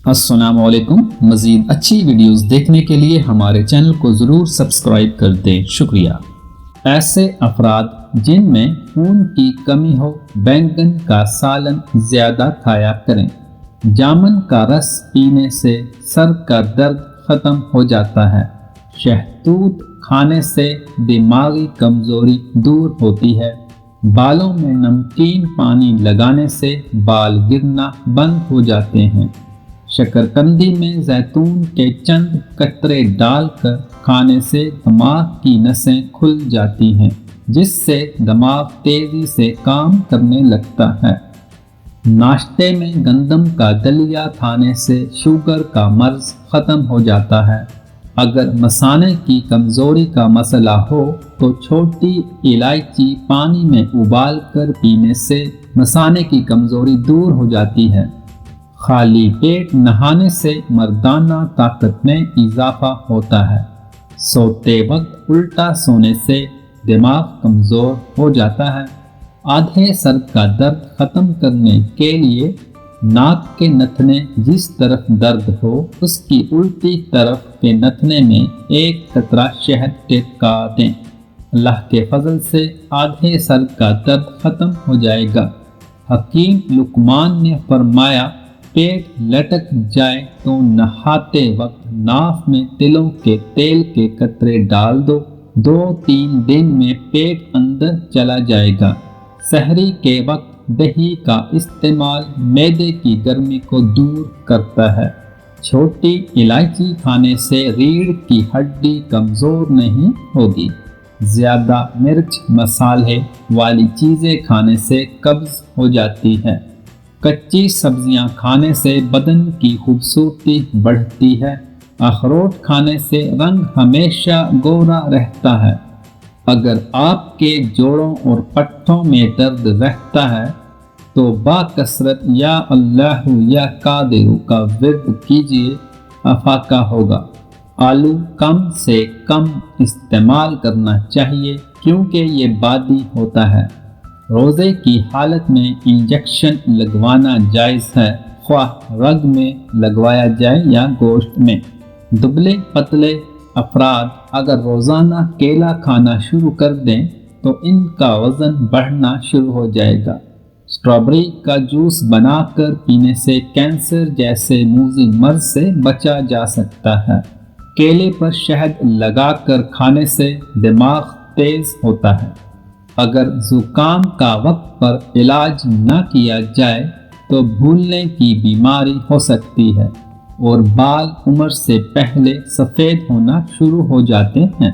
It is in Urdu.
السلام علیکم۔ مزید اچھی ویڈیوز دیکھنے کے لیے ہمارے چینل کو ضرور سبسکرائب کر دیں، شکریہ۔ ایسے افراد جن میں خون کی کمی ہو بینگن کا سالن زیادہ کھایا کریں۔ جامن کا رس پینے سے سر کا درد ختم ہو جاتا ہے۔ شہتوت کھانے سے دماغی کمزوری دور ہوتی ہے۔ بالوں میں نمکین پانی لگانے سے بال گرنا بند ہو جاتے ہیں۔ شکرکندی میں زیتون کے چند قطرے ڈال کر کھانے سے دماغ کی نسیں کھل جاتی ہیں، جس سے دماغ تیزی سے کام کرنے لگتا ہے۔ ناشتے میں گندم کا دلیا کھانے سے شوگر کا مرض ختم ہو جاتا ہے۔ اگر مثانے کی کمزوری کا مسئلہ ہو تو چھوٹی الائچی پانی میں ابال کر پینے سے مثانے کی کمزوری دور ہو جاتی ہے۔ خالی پیٹ نہانے سے مردانہ طاقت میں اضافہ ہوتا ہے۔ سوتے وقت الٹا سونے سے دماغ کمزور ہو جاتا ہے۔ آدھے سر کا درد ختم کرنے کے لیے ناک کے نتھنے جس طرف درد ہو اس کی الٹی طرف کے نتھنے میں ایک قطرہ شہد ٹپکا دیں۔ اللہ کے فضل سے آدھے سر کا درد ختم ہو جائے گا۔ حکیم لقمان نے فرمایا، پیٹ لٹک جائے تو نہاتے وقت ناف میں تلوں کے تیل کے قطرے ڈال دو، 2-3 دن میں پیٹ اندر چلا جائے گا۔ سحری کے وقت دہی کا استعمال معدے کی گرمی کو دور کرتا ہے۔ چھوٹی الائچی کھانے سے ریڑھ کی ہڈی کمزور نہیں ہوگی۔ زیادہ مرچ مسالے والی چیزیں کھانے سے قبض ہو جاتی ہے۔ کچی سبزیاں کھانے سے بدن کی خوبصورتی بڑھتی ہے۔ اخروٹ کھانے سے رنگ ہمیشہ گورا رہتا ہے۔ اگر آپ کے جوڑوں اور پٹھوں میں درد رہتا ہے تو باکثرت یا اللہ یا قادر کا ورد کیجیے، افاقہ ہوگا۔ آلو کم سے کم استعمال کرنا چاہیے کیونکہ یہ بادی ہوتا ہے۔ روزے کی حالت میں انجیکشن لگوانا جائز ہے، خواہ رگ میں لگوایا جائے یا گوشت میں۔ دبلے پتلے افراد اگر روزانہ کیلا کھانا شروع کر دیں تو ان کا وزن بڑھنا شروع ہو جائے گا۔ اسٹرابیری کا جوس بنا کر پینے سے کینسر جیسے موذی مرض سے بچا جا سکتا ہے۔ کیلے پر شہد لگا کر کھانے سے دماغ تیز ہوتا ہے۔ اگر زکام کا وقت پر علاج نہ کیا جائے تو بھولنے کی بیماری ہو سکتی ہے اور بال عمر سے پہلے سفید ہونا شروع ہو جاتے ہیں۔